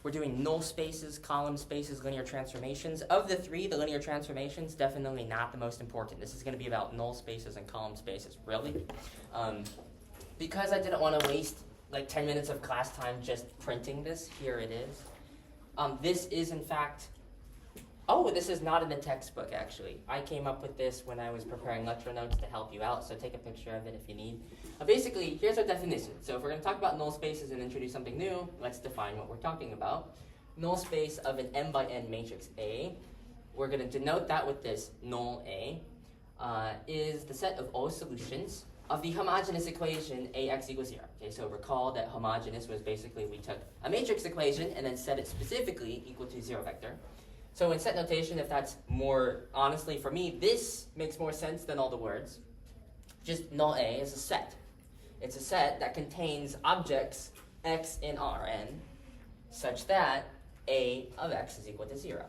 We're doing null spaces, column spaces, linear transformations. Of the three, the linear transformations, definitely not the most important. This is going to be about null spaces and column spaces, really. Because I didn't want to waste like 10 minutes of class time just printing this, here it is. This is in fact, this is not in the textbook actually. I came up with this when I was preparing lecture notes to help you out, so take a picture of it if you need. Basically, here's our definition. So if we're going to talk about null spaces and introduce something new, let's define what we're talking about. Null space of an m by n matrix A, we're going to denote that with this null A, is the set of all solutions of the homogeneous equation ax equals 0. Okay, so recall that homogeneous was basically we took a matrix equation and then set it specifically equal to 0 vector. So in set notation, if that's more, honestly for me, this makes more sense than all the words. Just null A is a set. It's a set that contains objects x in Rn such that A of x is equal to 0.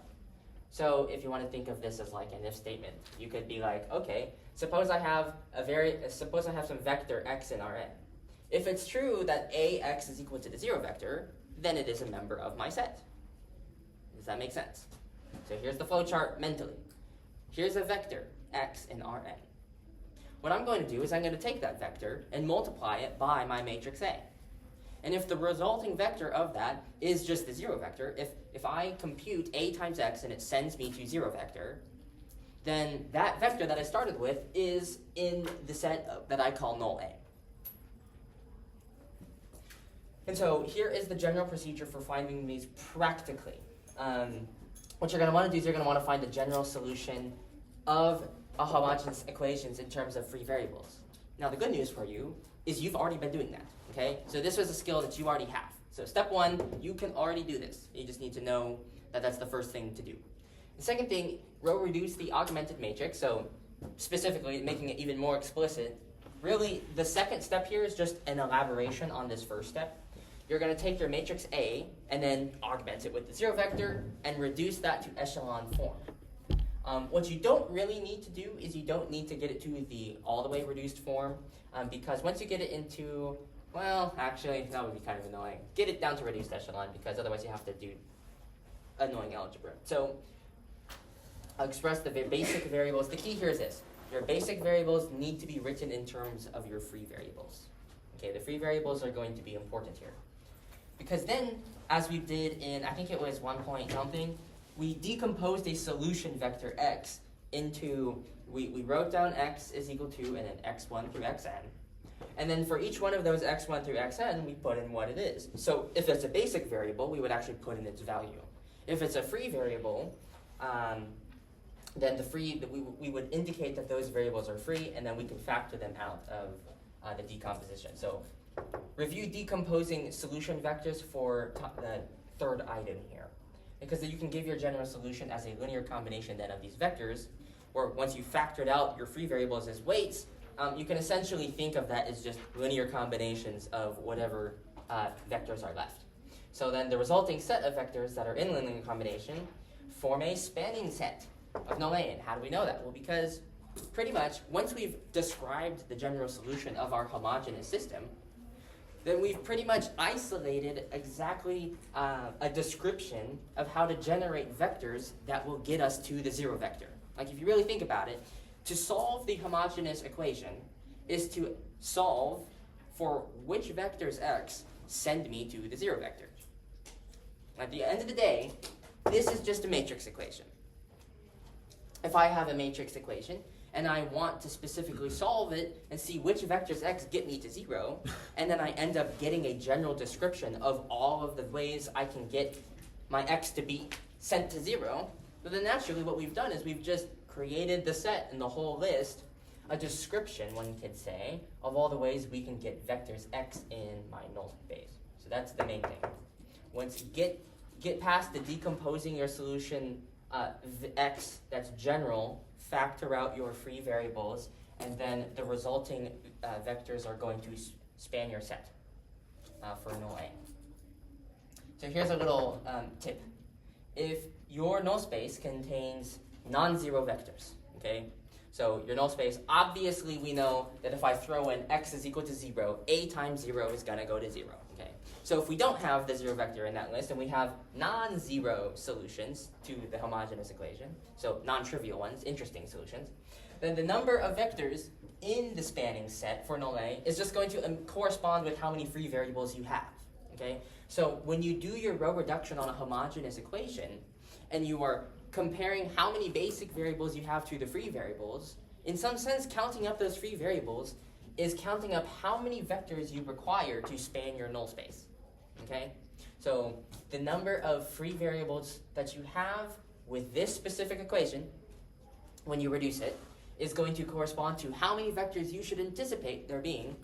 So if you want to think of this as like an if statement, you could be like, okay, suppose I have some vector x in Rn. If it's true that Ax is equal to the 0 vector, then it is a member of my set. Does that make sense? So here's the flowchart mentally. Here's a vector, x in Rn. What I'm going to do is I'm going to take that vector and multiply it by my matrix A. And if the resulting vector of that is just the 0 vector, if I compute A times x and it sends me to 0 vector, then that vector that I started with is in the set that I call null A. And so here is the general procedure for finding these practically. What you're going to want to do is you're going to want to find the general solution of a homogeneous equations in terms of free variables. Now the good news for you is you've already been doing that, okay? So this was a skill that you already have. So step one, you can already do this. You just need to know that that's the first thing to do. The second thing, we'll reduce the augmented matrix, so specifically making it even more explicit. Really, the second step here is just an elaboration on this first step. You're going to take your matrix A and then augment it with the 0 vector and reduce that to echelon form. What you don't really need to do is you don't need to get it to the all the way reduced form because once you get it into, well, actually, that would be kind of annoying. Get it down to reduced echelon because otherwise you have to do annoying algebra. So I'll express the basic variables. The key here is this. Your basic variables need to be written in terms of your free variables. Okay, the free variables are going to be important here. Because then, as we did in, I think it was 1 point something, we decomposed a solution vector x into, we wrote down x is equal to, and then x1 through xn. And then for each one of those x1 through xn, we put in what it is. So if it's a basic variable, we would actually put in its value. If it's a free variable, then we would indicate that those variables are free, and then we can factor them out of the decomposition. So review decomposing solution vectors for the third item here. Because you can give your general solution as a linear combination then of these vectors, or once you factored out your free variables as weights, you can essentially think of that as just linear combinations of whatever vectors are left. So then the resulting set of vectors that are in linear combination form a spanning set of null A. And how do we know that? Well, because pretty much once we've described the general solution of our homogeneous system, then we've pretty much isolated exactly a description of how to generate vectors that will get us to the 0 vector. Like if you really think about it, to solve the homogeneous equation is to solve for which vectors x send me to the 0 vector. At the end of the day, this is just a matrix equation. If I have a matrix equation, and I want to specifically solve it and see which vectors x get me to 0, and then I end up getting a general description of all of the ways I can get my x to be sent to 0, but then naturally what we've done is we've just created the set and the whole list, a description, one could say, of all the ways we can get vectors x in my null space. So that's the main thing. Once you get past the decomposing your solution x that's general, factor out your free variables, and then the resulting vectors are going to span your set for null A. So here's a little tip. If your null space contains non-zero vectors, okay? So your null space, obviously we know that if I throw in x is equal to 0, A times 0 is going to go to 0, okay? So if we don't have the 0 vector in that list, and we have non-zero solutions to the homogeneous equation, so non-trivial ones, interesting solutions, then the number of vectors in the spanning set for null A is just going to correspond with how many free variables you have. Okay? So when you do your row reduction on a homogeneous equation, and you are comparing how many basic variables you have to the free variables, in some sense, counting up those free variables is counting up how many vectors you require to span your null space. Okay? So the number of free variables that you have with this specific equation, when you reduce it, is going to correspond to how many vectors you should anticipate there being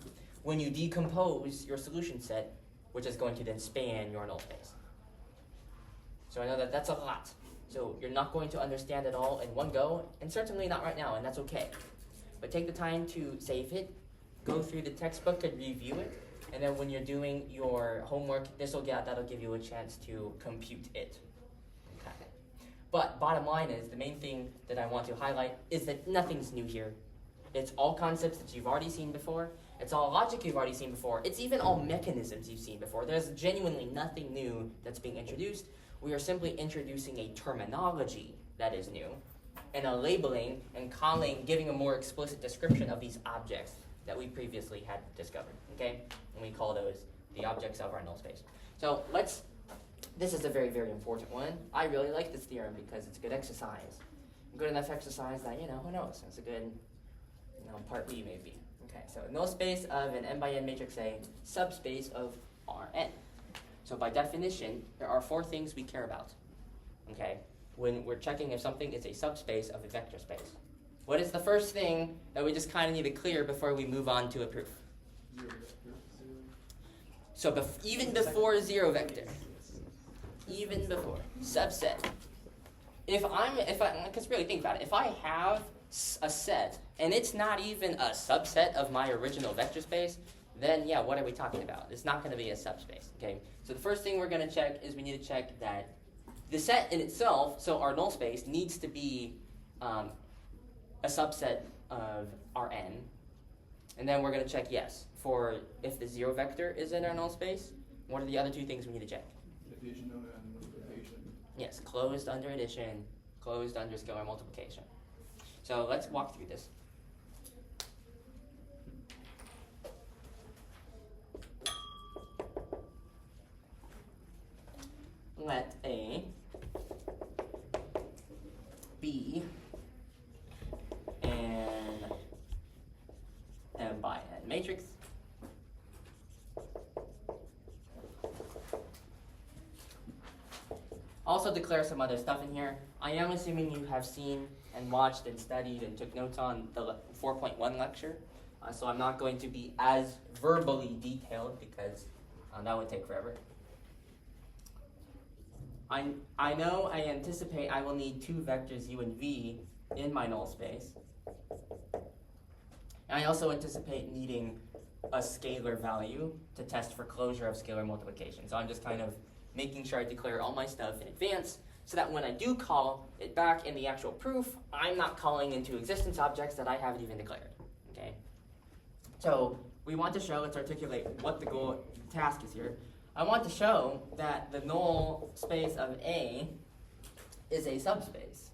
when you decompose your solution set, which is going to then span your null space. So I know that that's a lot. So you're not going to understand it all in one go, and certainly not right now, and that's okay. But take the time to save it, go through the textbook and review it, and then when you're doing your homework, that'll give you a chance to compute it. Okay. But bottom line is, the main thing that I want to highlight is that nothing's new here. It's all concepts that you've already seen before. It's all logic you've already seen before. It's even all mechanisms you've seen before. There's genuinely nothing new that's being introduced. We are simply introducing a terminology that is new, and a labeling and giving a more explicit description of these objects that we previously had discovered, okay? And we call those the objects of our null space. So this is a very, very important one. I really like this theorem because it's a good exercise. Good enough exercise that, who knows, it's a good, part B maybe. Okay, so null space of an n by n matrix A, subspace of Rn. So by definition, there are 4 things we care about, okay, when we're checking if something is a subspace of a vector space. What is the first thing that we just kind of need to clear before we move on to a proof? So even before 0 vector, even before, subset. Because really think about it, if I have a set and it's not even a subset of my original vector space, then yeah, what are we talking about? It's not going to be a subspace, okay? So the first thing we're going to check is we need to check that the set in itself, so our null space, needs to be a subset of Rn. And then we're going to check yes for if the 0 vector is in our null space. What are the other 2 things we need to check? Addition and multiplication. Yes, closed under addition, closed under scalar multiplication. So let's walk through this. Let A be an m by n matrix also declare some other stuff in here. I am assuming you have seen and watched and studied and took notes on the 4.1 lecture, so I'm not going to be as verbally detailed because that would take forever. I know I anticipate I will need 2 vectors u and v in my null space. And I also anticipate needing a scalar value to test for closure of scalar multiplication. So I'm just kind of making sure I declare all my stuff in advance so that when I do call it back in the actual proof, I'm not calling into existence objects that I haven't even declared, okay? So we want to show, let's articulate what the task is here. I want to show that the null space of A is a subspace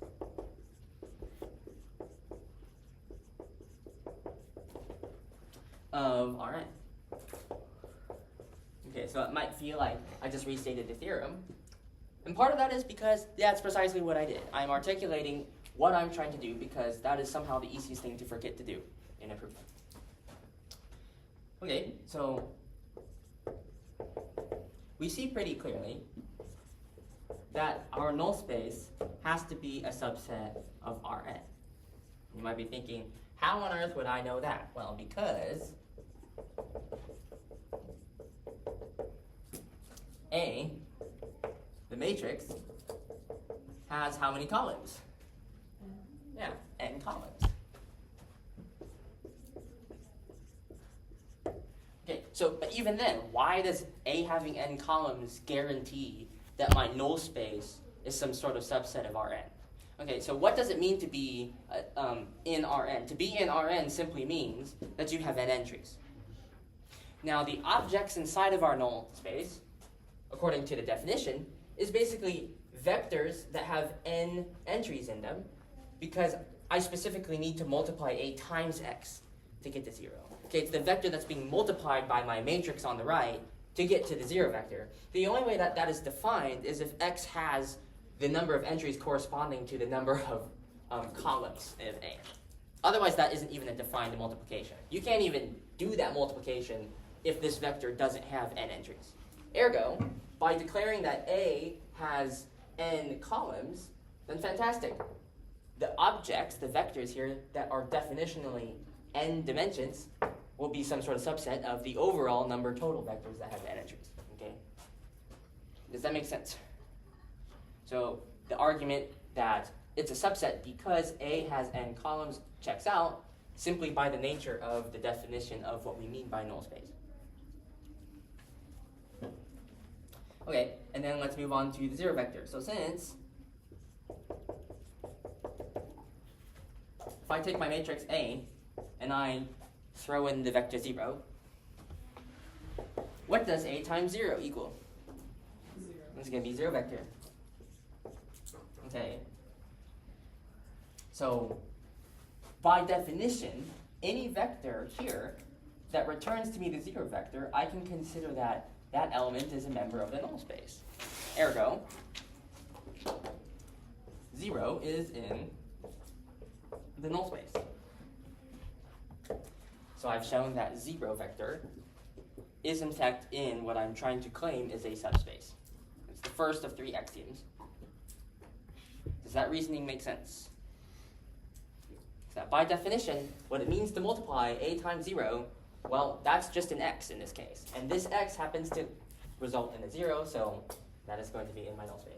of Rn. Okay, so it might feel like I just restated the theorem. And part of that is because that's precisely what I did. I'm articulating what I'm trying to do because that is somehow the easiest thing to forget to do in a proof. Okay, so we see pretty clearly that our null space has to be a subset of Rn. You might be thinking, how on earth would I know that? Well, because A, the matrix, has how many columns? Yeah, n columns. Okay, so but even then, why does A having n columns guarantee that my null space is some sort of subset of Rn? Okay, so what does it mean to be in Rn? To be in Rn simply means that you have n entries. Now, the objects inside of our null space, according to the definition, is basically vectors that have n entries in them, because I specifically need to multiply a times x to get to 0. Okay, it's the vector that's being multiplied by my matrix on the right to get to the 0 vector. The only way that that is defined is if x has the number of entries corresponding to the number of columns of A. Otherwise, that isn't even a defined multiplication. You can't even do that multiplication if this vector doesn't have n entries. Ergo, by declaring that A has n columns, then fantastic. The objects, the vectors here that are definitionally n dimensions, will be some sort of subset of the overall number total vectors that have n entries. Okay? Does that make sense? So the argument that it's a subset because A has n columns checks out simply by the nature of the definition of what we mean by null space. Okay, and then let's move on to the 0 vector. So since if I take my matrix A and I throw in the vector 0, what does A times 0 equal? 0. It's going to be 0 vector. Okay. So by definition, any vector here that returns to me the 0 vector, I can consider that that element is a member of the null space. Ergo, 0 is in the null space. So I've shown that 0 vector is in fact in what I'm trying to claim is a subspace. It's the first of 3 axioms. Does that reasoning make sense? So by definition, what it means to multiply A times 0, well, that's just an x in this case. And this x happens to result in a 0, so that is going to be in my null space.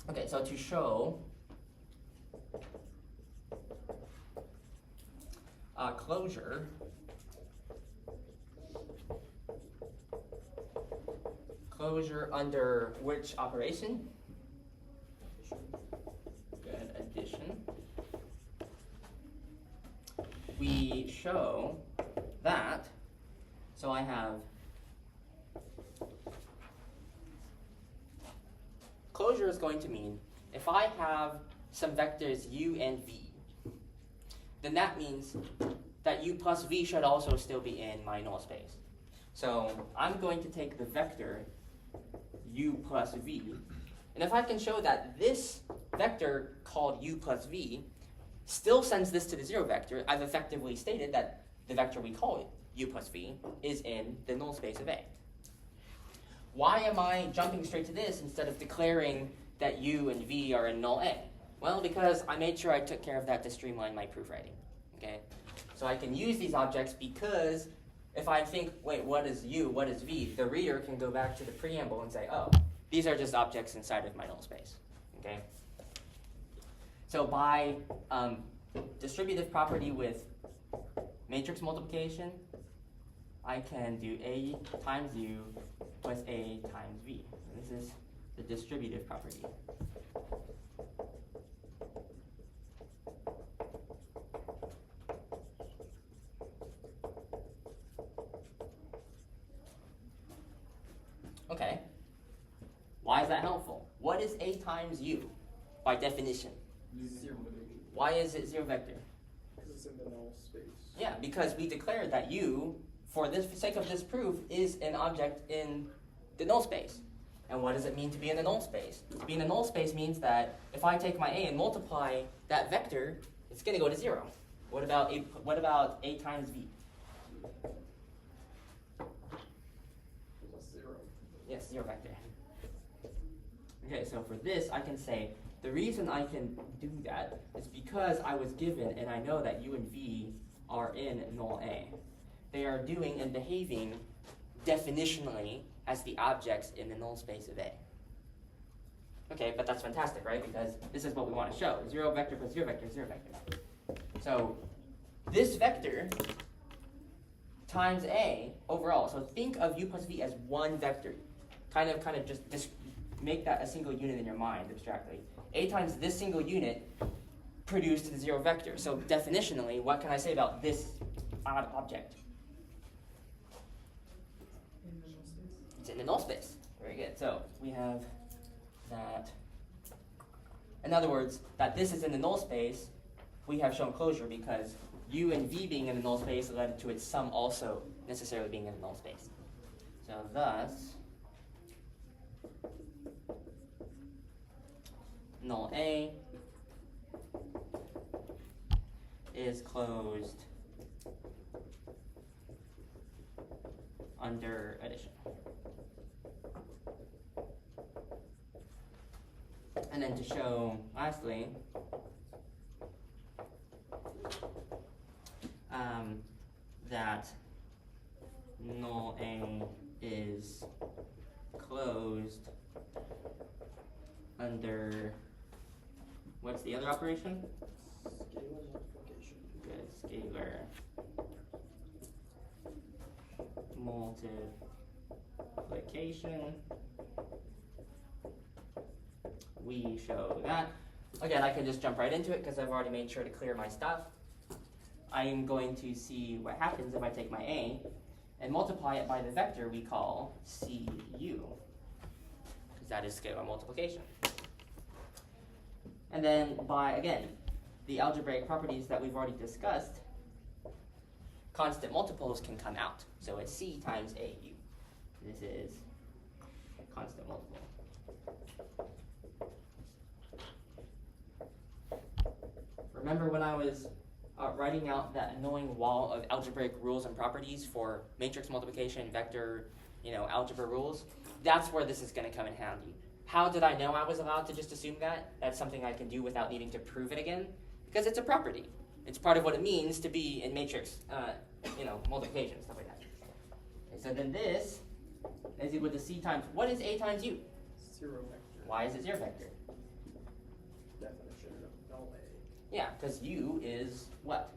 Okay, so to show closure under which operation? Good, addition. We show that, so I have closure is going to mean if I have some vectors u and v, then that means that u plus v should also still be in my null space. So I'm going to take the vector u plus v, and if I can show that this vector called u plus v still sends this to the 0 vector, I've effectively stated that the vector we call it u plus v is in the null space of A. Why am I jumping straight to this instead of declaring that u and v are in null A? Well, because I made sure I took care of that to streamline my proof writing. Okay, so I can use these objects because if I think, wait, what is u, what is v, the reader can go back to the preamble and say, oh, these are just objects inside of my null space. Okay. So by distributive property with matrix multiplication, I can do A times u plus A times v. This is the distributive property. Okay. Why is that helpful? What is A times u by definition? 0. Why is it 0 vector? Because it's in the null space. Yeah, because we declared that u, for the sake of this proof, is an object in the null space. And what does it mean to be in the null space? To be in the null space means that if I take my A and multiply that vector, it's going to go to 0. What about A times v? Plus 0. Yes, 0 vector. Okay, so for this, I can say the reason I can do that is because I was given, and I know that u and v are in null A. They are doing and behaving definitionally as the objects in the null space of A. Okay, but that's fantastic, right? Because this is what we want to show. 0 vector plus 0 vector, 0 vector. So this vector times A overall. So think of u plus v as one vector. Kind of just make that a single unit in your mind abstractly. A times this single unit produced the 0 vector. So definitionally, what can I say about this odd object? It's in the null space. Very good. So we have that. In other words, that this is in the null space, we have shown closure because U and V being in the null space led to its sum also necessarily being in the null space. So thus, null A is closed under addition. And then to show, lastly, that null A is closed under, what's the other operation? Scalar multiplication. Good, scalar multiplication. We show that. Again, I can just jump right into it because I've already made sure to clear my stuff. I am going to see what happens if I take my A and multiply it by the vector we call CU, because that is scalar multiplication. And then by, again, the algebraic properties that we've already discussed, constant multiples can come out. So it's C times AU. This is constant multiple. Remember when I was writing out that annoying wall of algebraic rules and properties for matrix multiplication, vector, algebra rules? That's where this is going to come in handy. How did I know I was allowed to just assume that? That's something I can do without needing to prove it again, because it's a property. It's part of what it means to be in matrix, multiplication, stuff like that. Okay, so then this is equal to C times, what is A times U? 0 vector. Why is it 0 vector? Definition of null A. Yeah, because U is what?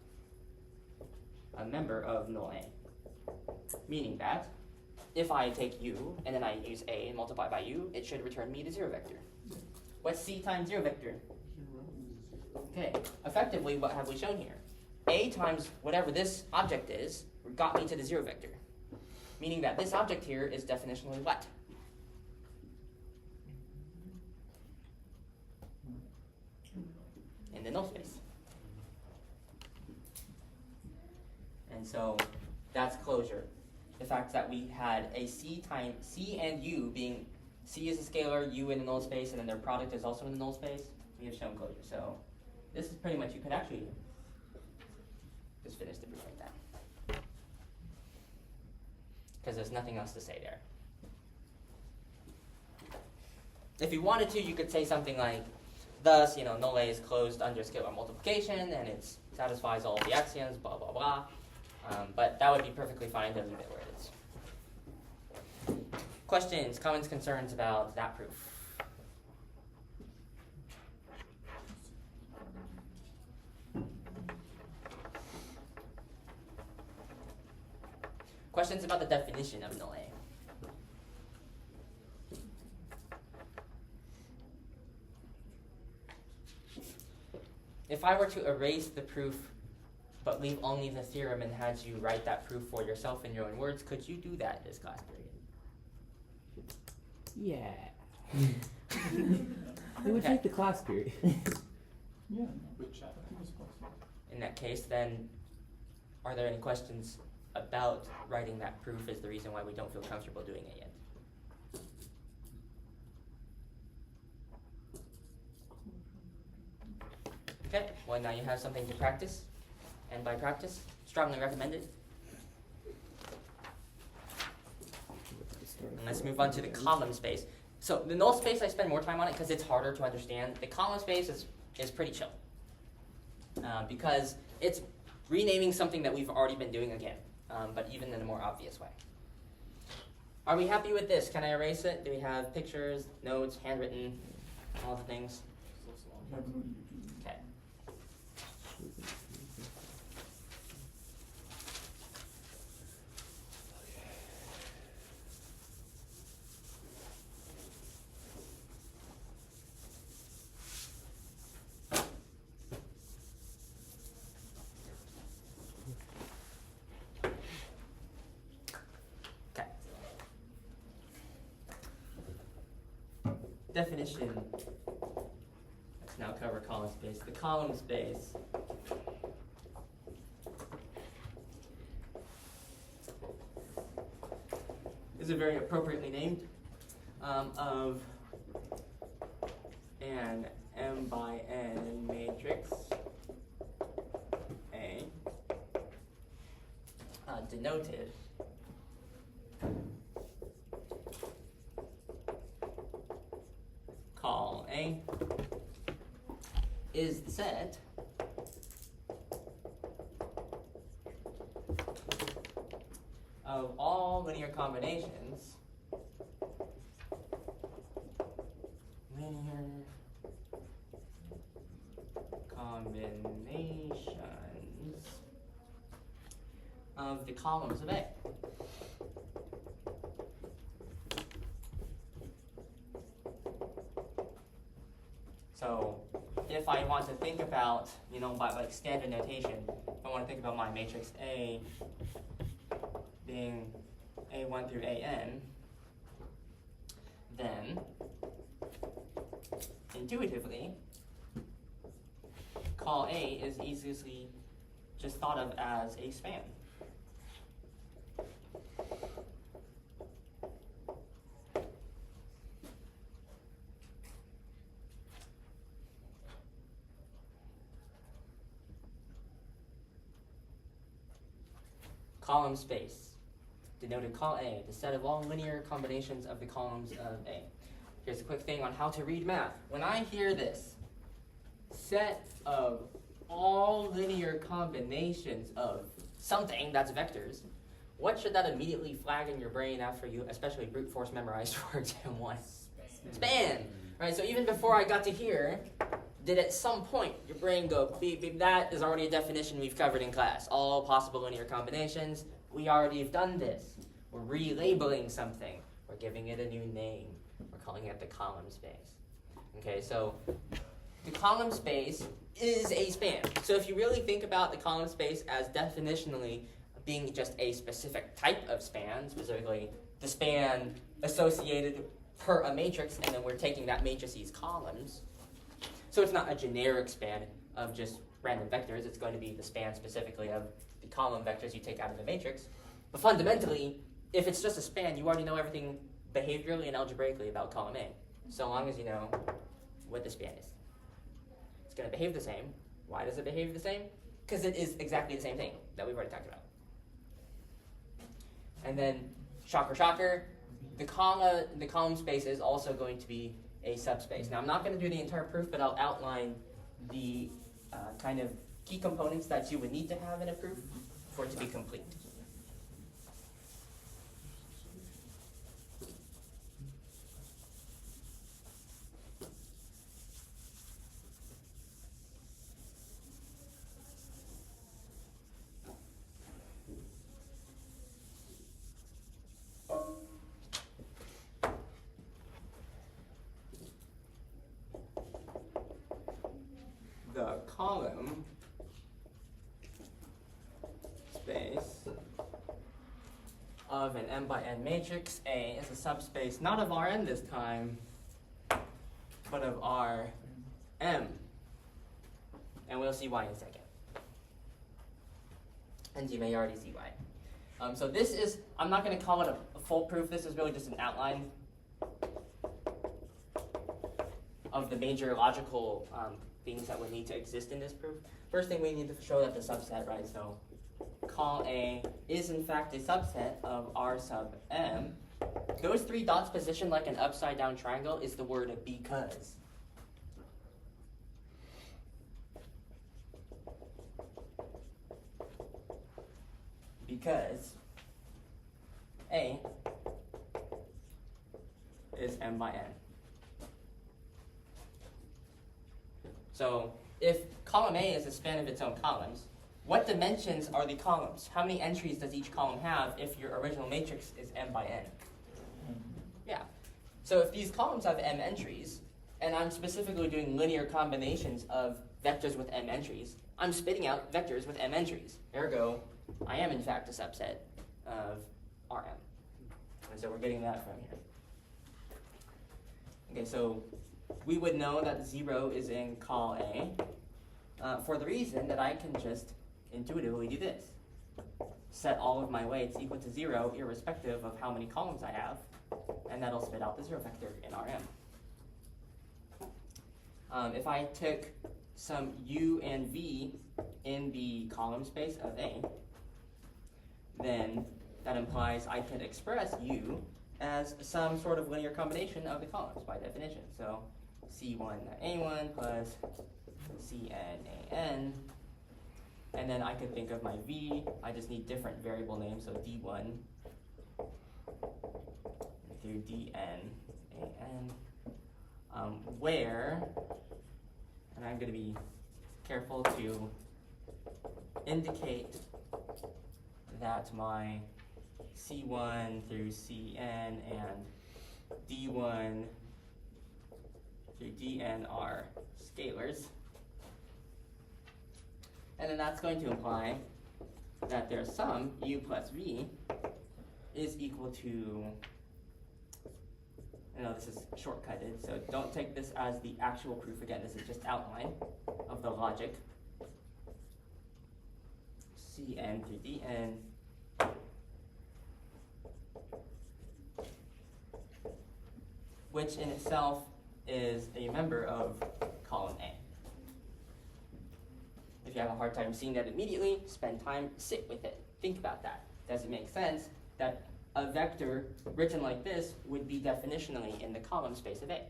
A member of null A. Meaning that if I take U and then I use A and multiply by U, it should return me the 0 vector. What's C times 0 vector? Okay, effectively, what have we shown here? A times whatever this object is got me to the 0 vector. Meaning that this object here is definitionally what? In the null space. And so that's closure. The fact that we had a C times C and U being, C is a scalar, U in the null space, and then their product is also in the null space, we have shown closure. So this is pretty much, you could actually just finish the proof like that. Because there's nothing else to say there. If you wanted to, you could say something like, thus, null A is closed under scalar multiplication, and it satisfies all of the axioms, blah, blah, blah. But that would be perfectly fine to leave it where it is. Questions, comments, concerns about that proof? Questions about the definition of null A? If I were to erase the proof but leave only the theorem and had you write that proof for yourself in your own words, could you do that this class period? Yeah. It would take the class period. Yeah, which I think is possible. In that case, then, are there any questions about writing that proof as the reason why we don't feel comfortable doing it yet? Okay, well now you have something to practice, and by practice, strongly recommended. And let's move on to the column space. So the null space, I spend more time on it because it's harder to understand. The column space is pretty chill because it's renaming something that we've already been doing again, but even in a more obvious way. Are we happy with this? Can I erase it? Do we have pictures, notes, handwritten, all the things? Okay. definition, let's now cover column space. The column space is a very appropriately named of an M by N matrix A denoted call A is the set of all linear combinations of the columns of A. So if I want to think about, by like standard notation, if I want to think about my matrix A being A1 through AN, then intuitively, call A is easily just thought of as a span. Column space, denoted call A, the set of all linear combinations of the columns of A. Here's a quick thing on how to read math. When I hear this, set of all linear combinations of something that's vectors, what should that immediately flag in your brain after you especially brute force memorized for exam 1? Span. Right, so even before I got to here, did at some point your brain go, beep, beep, that is already a definition we've covered in class. All possible linear combinations, we already have done this. We're relabeling something. We're giving it a new name. We're calling it the column space. Okay, so the column space is a span. So if you really think about the column space as definitionally being just a specific type of span, specifically the span associated per a matrix, and then we're taking that matrix's columns. So it's not a generic span of just random vectors. It's going to be the span specifically of the column vectors you take out of the matrix. But fundamentally, if it's just a span, you already know everything behaviorally and algebraically about column A, so long as you know what the span is. It's going to behave the same. Why does it behave the same? Because it is exactly the same thing that we've already talked about. And then, shocker, shocker, the column space is also going to be a subspace. Now, I'm not going to do the entire proof, but I'll outline the kind of key components that you would need to have in a proof for it to be complete. The column space of an M by N matrix A is a subspace not of Rn this time, but of Rm. And we'll see why in a second. And you may already see why. So this is, I'm not going to call it a full proof. This is really just an outline of the major logical things that would need to exist in this proof. First thing, we need to show that the subset, right? So call A is in fact a subset of R sub M. Those three dots positioned like an upside down triangle is the word because. Because A is M by N. So if column A is a span of its own columns, what dimensions are the columns? How many entries does each column have if your original matrix is M by N? Yeah. So if these columns have M entries, and I'm specifically doing linear combinations of vectors with M entries, I'm spitting out vectors with M entries. Ergo, I am in fact a subset of Rm. And so we're getting that from here. Okay, so we would know that 0 is in col A for the reason that I can just intuitively do this. Set all of my weights equal to 0 irrespective of how many columns I have, and that'll spit out the 0 vector in Rm. If I took some u and v in the column space of A, then that implies I could express u as some sort of linear combination of the columns by definition. So C1A1 plus CNAN, and then I could think of my v, I just need different variable names, so D1 through DNAN, where, and I'm going to be careful to indicate that my C1 through Cn and D1 through Dn are scalars. And then that's going to imply that their sum, u plus v, is equal to, I know this is shortcutted, so don't take this as the actual proof. Again, this is just outline of the logic. Cn through Dn which in itself is a member of column A. If you have a hard time seeing that immediately, spend time, sit with it. Think about that. Does it make sense that a vector written like this would be definitionally in the column space of A?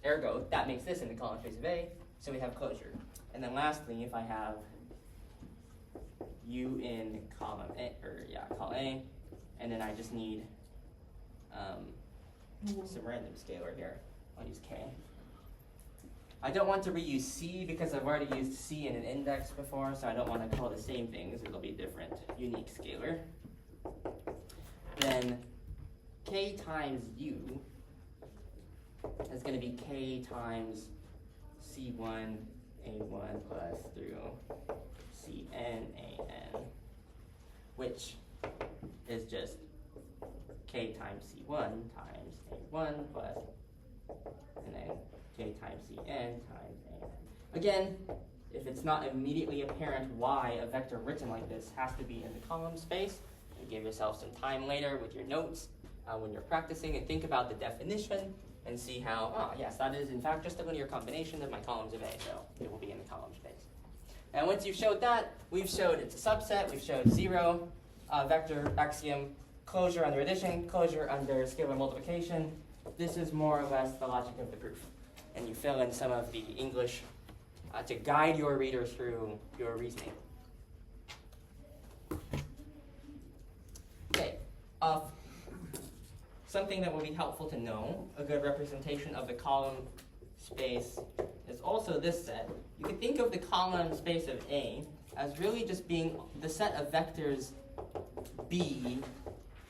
Ergo, that makes this in the column space of A, so we have closure. And then lastly, if I have u in column A, col A, and then I just need some random scalar here. I'll use k. I don't want to reuse c because I've already used c in an index before, so I don't want to call the same things. It'll be different, unique scalar. Then k times u is going to be k times c1 a1 plus through cn an, which is just k times c1 times a1 plus, and then k times cn times an. Again, if it's not immediately apparent why a vector written like this has to be in the column space, you give yourself some time later with your notes when you're practicing and think about the definition and see how, yes, that is in fact just a linear combination of my columns of A, so it will be in the column space. And once you've showed that, we've showed it's a subset, we've showed 0, vector axiom, closure under addition, closure under scalar multiplication. This is more or less the logic of the proof. And you fill in some of the English to guide your reader through your reasoning. Okay, something that will be helpful to know, a good representation of the column space is also this set. You can think of the column space of A as really just being the set of vectors B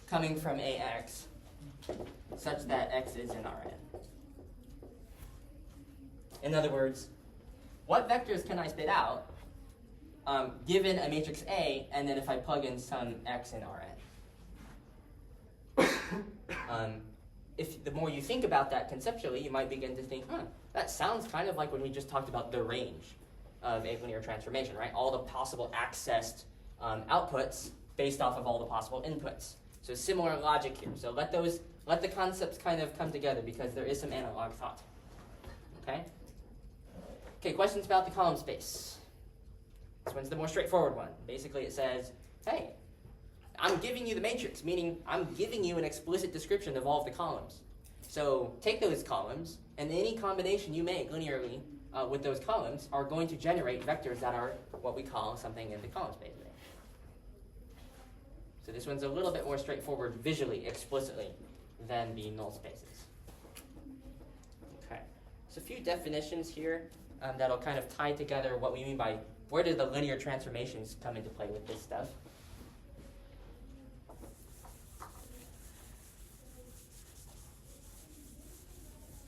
coming from AX, such that X is in Rn. In other words, what vectors can I spit out given a matrix A, and then if I plug in some X in Rn? If the more you think about that conceptually, you might begin to think, that sounds kind of like when we just talked about the range of a linear transformation, right? All the possible accessed outputs based off of all the possible inputs. So similar logic here. So let the concepts kind of come together because there is some analog thought. Okay? Okay, questions about the column space. This one's the more straightforward one. Basically it says, hey, I'm giving you the matrix, meaning I'm giving you an explicit description of all of the columns. So take those columns, and any combination you make linearly with those columns are going to generate vectors that are what we call something in the column space. So this one's a little bit more straightforward visually, explicitly, than the null spaces. Okay, so a few definitions here that'll kind of tie together what we mean by where do the linear transformations come into play with this stuff.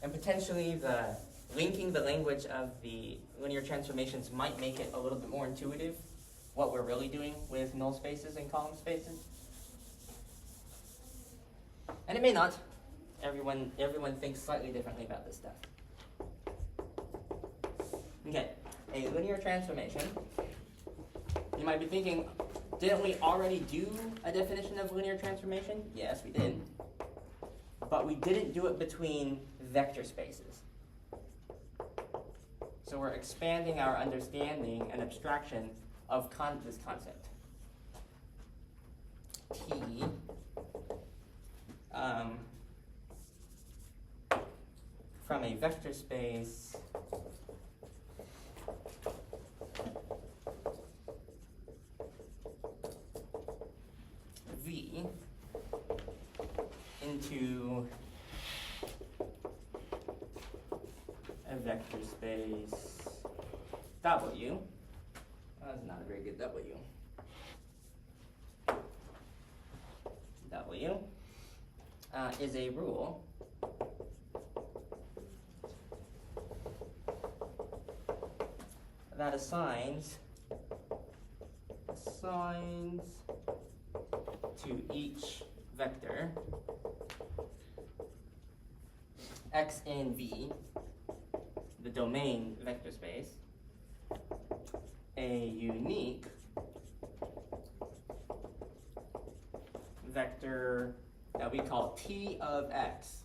And potentially linking the language of the linear transformations might make it a little bit more intuitive what we're really doing with null spaces and column spaces. And it may not. everyone thinks slightly differently about this stuff. Okay, a linear transformation. You might be thinking, didn't we already do a definition of linear transformation? Yes, we did. But we didn't do it between vector spaces. So we're expanding our understanding and abstraction of this concept. T from a vector space V into a vector space W. That's not a very good W. W is a rule that assigns to each vector x in V, the domain vector space, a unique vector that we call T of x.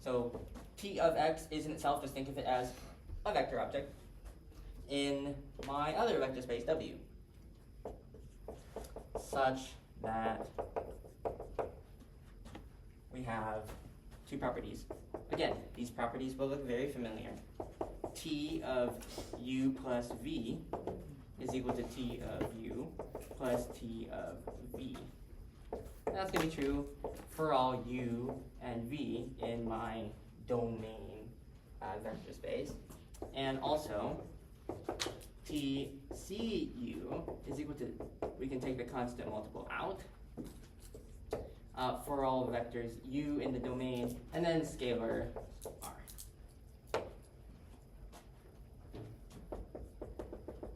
So T of x is in itself, just think of it as a vector object in my other vector space W, such that we have two properties. Again, these properties will look very familiar. T of u plus v is equal to T of u plus T of v. And that's going to be true for all u and v in my domain vector space. And also, TCU is equal to, we can take the constant multiple out, for all vectors u in the domain, and then scalar r.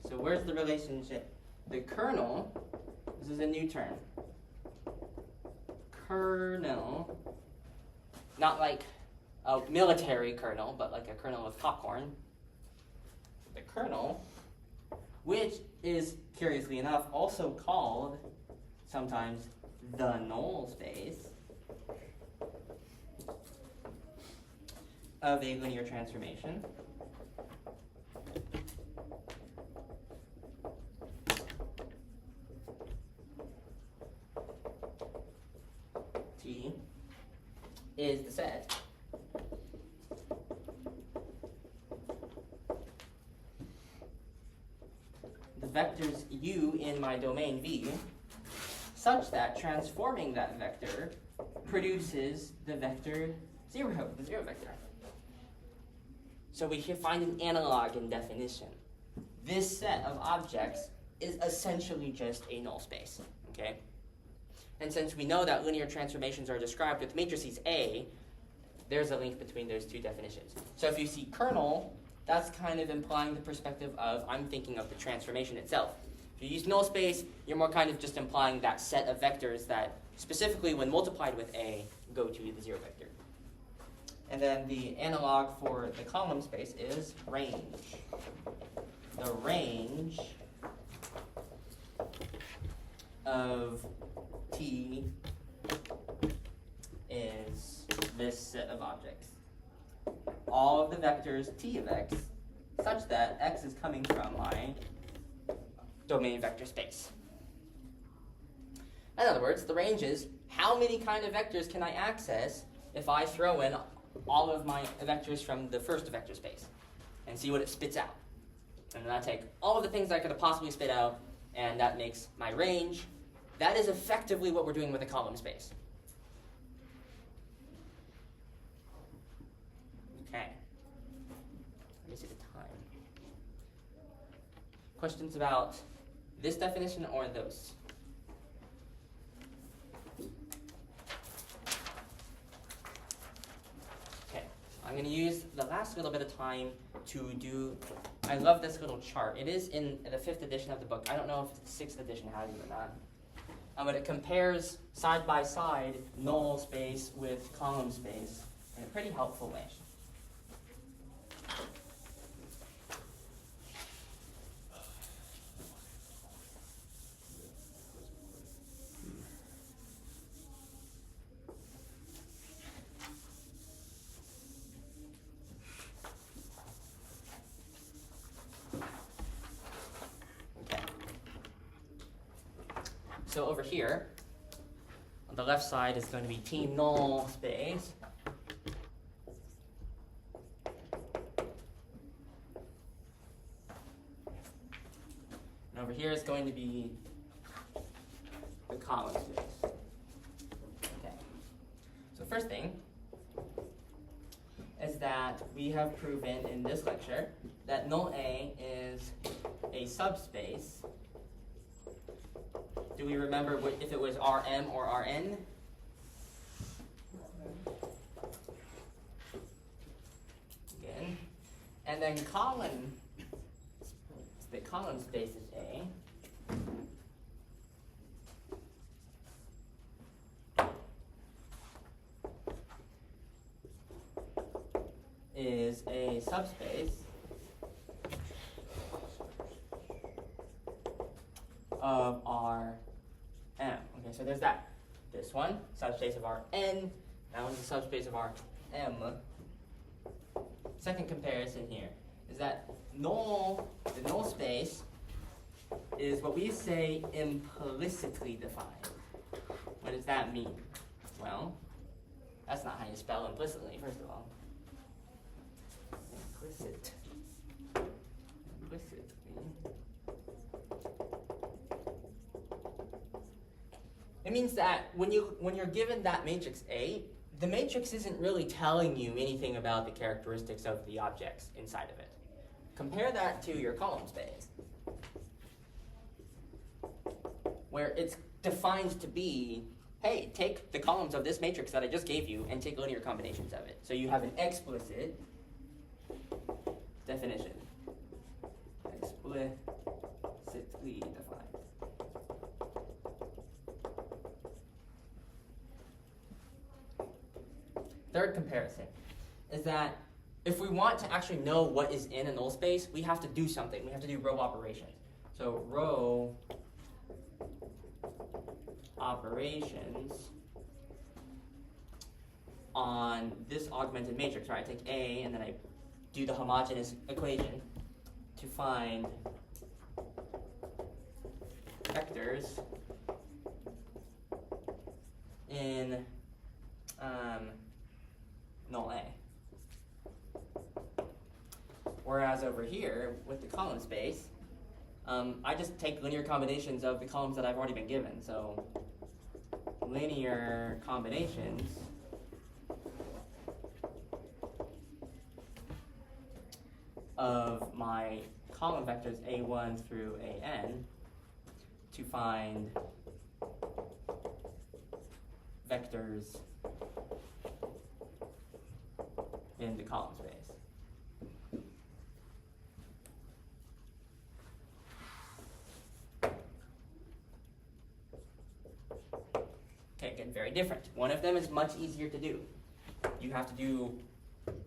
So where's the relationship? The kernel, this is a new term. Kernel, not like a military kernel, but like a kernel of popcorn. The kernel, which is, curiously enough, also called sometimes the null space of a linear transformation. T is the set the vectors u in my domain V, such that transforming that vector produces the vector 0, the 0 vector. So we can find an analog in definition. This set of objects is essentially just a null space, okay? And since we know that linear transformations are described with matrices A, there's a link between those two definitions. So if you see kernel, that's kind of implying the perspective of, I'm thinking of the transformation itself. If you use null space, you're more kind of just implying that set of vectors that, specifically when multiplied with A, go to the 0 vector. And then the analog for the column space is range. The range of T is this set of objects. All of the vectors T of x, such that x is coming from my domain vector space. In other words, the range is how many kind of vectors can I access if I throw in all of my vectors from the first vector space and see what it spits out. And then I take all of the things I could have possibly spit out, and that makes my range. That is effectively what we're doing with a column space. Okay. Let me see the time. Questions about this definition or those? Okay, I'm going to use the last little bit of time to do, I love this little chart. It is in the 5th edition of the book. I don't know if the 6th edition has it or not. but it compares side by side null space with column space in a pretty helpful way. So over here, on the left side is going to be T null space. And over here is going to be the column space. Okay. So first thing is that we have proven in this lecture that null A is a subspace. Do we remember if it was Rm or Rn? Again. And then the column space is A. Is a subspace of Rm. Okay, so there's that. This one, subspace of Rn. That one's a subspace of Rm. Second comparison here is that the null space is what we say implicitly defined. What does that mean? Well, that's not how you spell implicitly, first of all. Implicitly. It means that when you're given that matrix A, the matrix isn't really telling you anything about the characteristics of the objects inside of it. Compare that to your column space, where it's defined to be, hey, take the columns of this matrix that I just gave you and take linear combinations of it. So you have an explicit definition. Explicitly defined. Third comparison is that if we want to actually know what is in a null space, we have to do something. We have to do row operations. So row operations on this augmented matrix, right? I take A and then I do the homogeneous equation to find vectors in null A. Whereas over here, with the column space, I just take linear combinations of the columns that I've already been given. So linear combinations of my column vectors A1 through AN to find vectors in the column space. Okay, again, very different. One of them is much easier to do. You have to do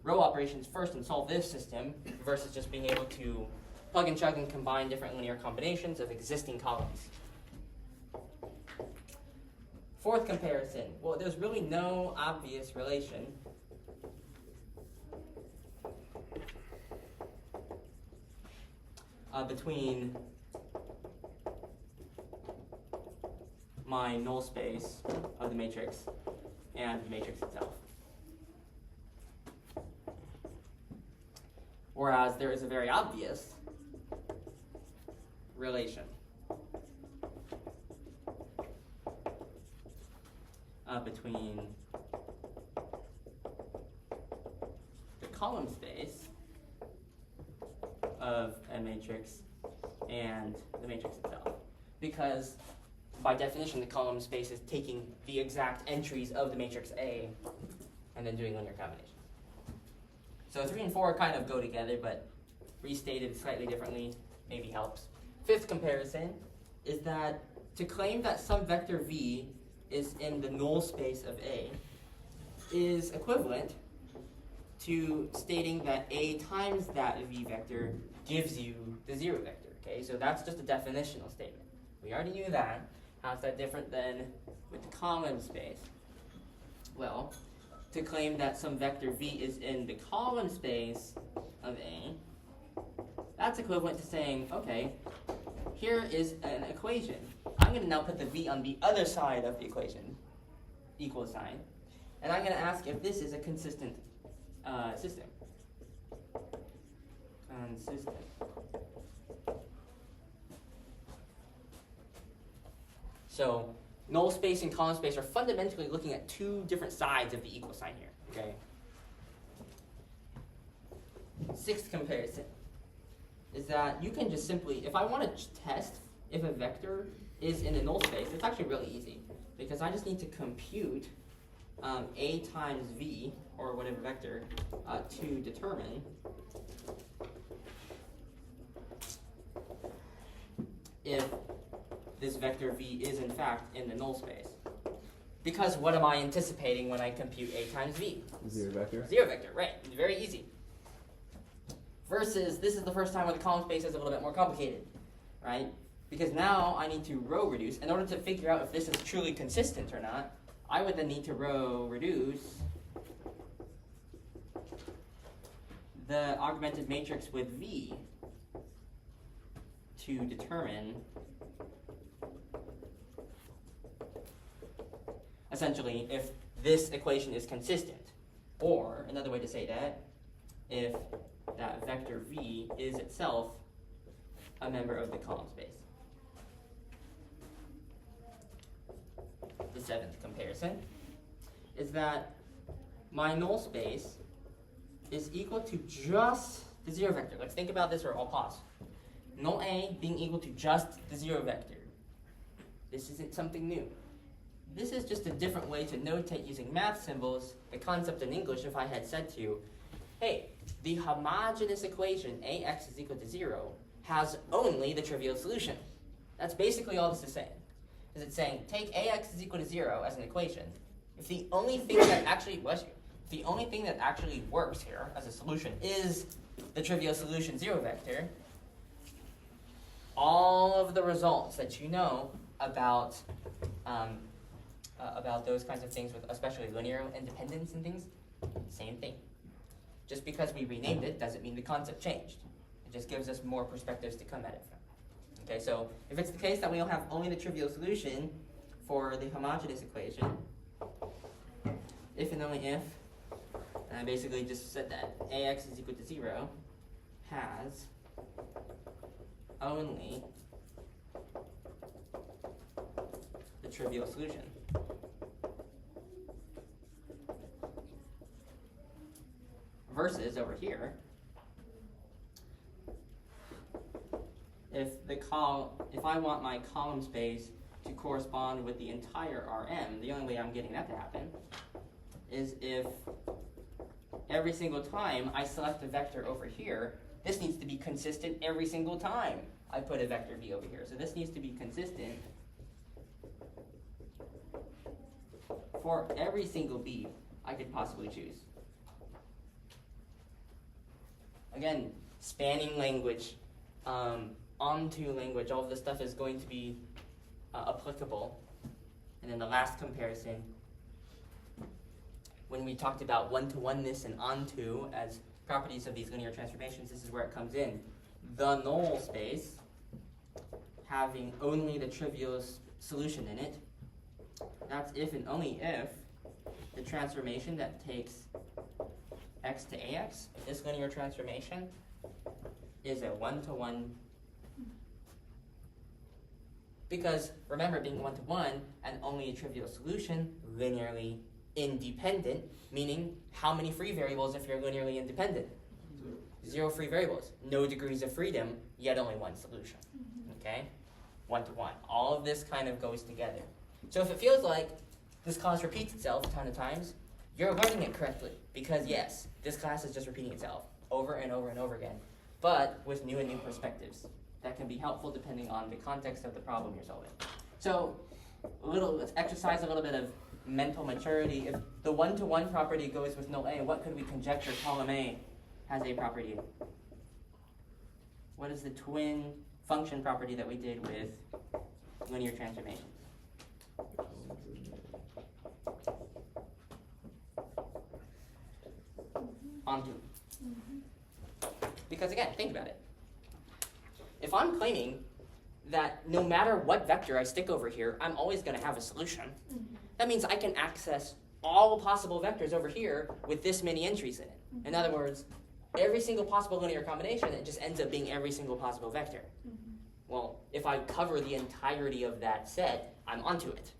row operations first and solve this system versus just being able to plug and chug and combine different linear combinations of existing columns. Fourth comparison. Well, there's really no obvious relation between my null space of the matrix and the matrix itself. Whereas there is a very obvious relation between the column space of a matrix and the matrix itself. Because by definition, the column space is taking the exact entries of the matrix A and then doing linear combinations. So 3 and 4 kind of go together, but restated slightly differently maybe helps. Fifth comparison is that to claim that some vector v is in the null space of A is equivalent to stating that A times that v vector gives you the 0 vector. Okay, so that's just a definitional statement. We already knew that. How's that different than with the column space? Well, to claim that some vector v is in the column space of A, that's equivalent to saying, okay, here is an equation. I'm going to now put the v on the other side of the equation, equal sign, and I'm going to ask if this is a consistent system. Consistent. So null space and column space are fundamentally looking at two different sides of the equal sign here. Okay. Sixth comparison is that you can just simply, if I want to test if a vector is in a null space, it's actually really easy because I just need to compute A times V, or whatever vector, to determine if this vector V is in fact in the null space. Because what am I anticipating when I compute A times V? 0 vector. 0 vector, right. It's very easy. Versus, this is the first time where the column space is a little bit more complicated, right? Because now I need to row reduce. In order to figure out if this is truly consistent or not, I would then need to row reduce the augmented matrix with V to determine essentially if this equation is consistent. Or, another way to say that, if that vector V is itself a member of the column space. The seventh comparison is that my null space is equal to just the 0 vector. Let's think about this, or I'll pause. Null A being equal to just the 0 vector. This isn't something new. This is just a different way to notate using math symbols the concept in English if I had said to you, hey, the homogeneous equation AX is equal to 0 has only the trivial solution. That's basically all this is saying. Is it saying take AX is equal to 0 as an equation. If the only thing that actually works here as a solution is the trivial solution 0 vector, all of the results that you know about those kinds of things, with especially linear independence and things, same thing. Just because we renamed it doesn't mean the concept changed. It just gives us more perspectives to come at it from. Okay, so if it's the case that we don't have only the trivial solution for the homogeneous equation, if and only if, and I basically just said that AX is equal to 0 has only the trivial solution. Versus over here, if I want my column space to correspond with the entire Rm, the only way I'm getting that to happen is if every single time I select a vector over here, this needs to be consistent every single time I put a vector v over here. So this needs to be consistent for every single b I could possibly choose. Again, spanning language, onto language, all of this stuff is going to be applicable. And then the last comparison, when we talked about one-to-oneness and onto as properties of these linear transformations, this is where it comes in. The null space, having only the trivial solution in it, that's if and only if the transformation that takes x to ax, this linear transformation, is a one-to-one. Because remember, being one-to-one and only a trivial solution, linearly independent, meaning how many free variables if you're linearly independent? 0 free variables. No degrees of freedom, yet only one solution. Okay? One-to-one. All of this kind of goes together. So if it feels like this class repeats itself a ton of times, you're learning it correctly. Because yes, this class is just repeating itself over and over and over again, but with new and new perspectives that can be helpful depending on the context of the problem you're solving. So, let's exercise a little bit of mental maturity. If the one-to-one property goes with null A, what could we conjecture column A has a property? What is the twin function property that we did with linear transformations? Onto. Because again, think about it. If I'm claiming that no matter what vector I stick over here, I'm always going to have a solution, that means I can access all possible vectors over here with this many entries in it. In other words, every single possible linear combination, it just ends up being every single possible vector. Well, if I cover the entirety of that set, I'm onto it.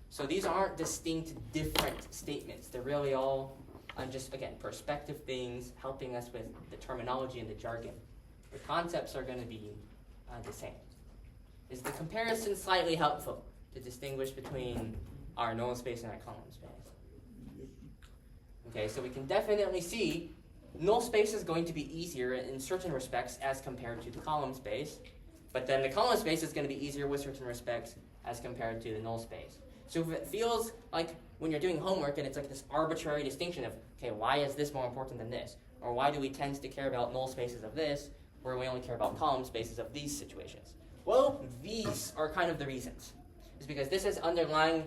So these aren't distinct, different statements. They're really all just, again, perspective things, helping us with the terminology and the jargon. The concepts are going to be the same. Is the comparison slightly helpful to distinguish between our null space and our column space? Okay, so we can definitely see null space is going to be easier in certain respects as compared to the column space, but then the column space is going to be easier with certain respects as compared to the null space. So if it feels like when you're doing homework and it's like this arbitrary distinction of, okay, why is this more important than this? Or why do we tend to care about null spaces of this, where we only care about column spaces of these situations? Well, these are kind of the reasons. It's because this is underlying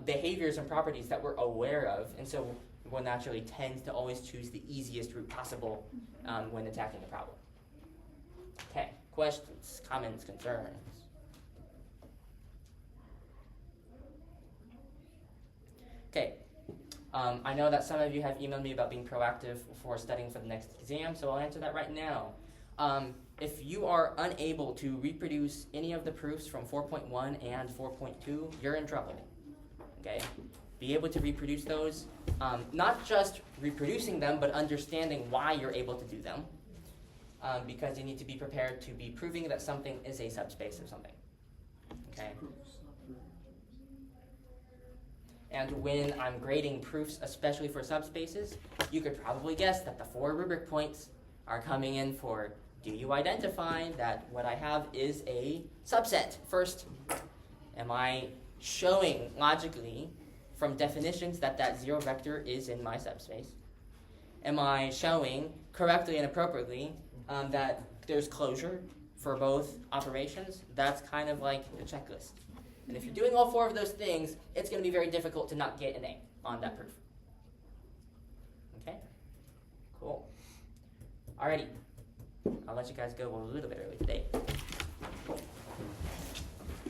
behaviors and properties that we're aware of, and so we'll naturally tend to always choose the easiest route possible when attacking the problem. Okay, questions, comments, concerns? Okay, I know that some of you have emailed me about being proactive for studying for the next exam, so I'll answer that right now. If you are unable to reproduce any of the proofs from 4.1 and 4.2, you're in trouble. Okay? Be able to reproduce those, not just reproducing them, but understanding why you're able to do them, because you need to be prepared to be proving that something is a subspace of something. Okay? And when I'm grading proofs, especially for subspaces, you could probably guess that the 4 rubric points are coming in for, do you identify that what I have is a subset? First, am I showing logically from definitions that that 0 vector is in my subspace? Am I showing correctly and appropriately that there's closure for both operations? That's kind of like the checklist. And if you're doing all 4 of those things, it's going to be very difficult to not get an A on that proof. Okay? Cool. Alrighty. I'll let you guys go a little bit early today.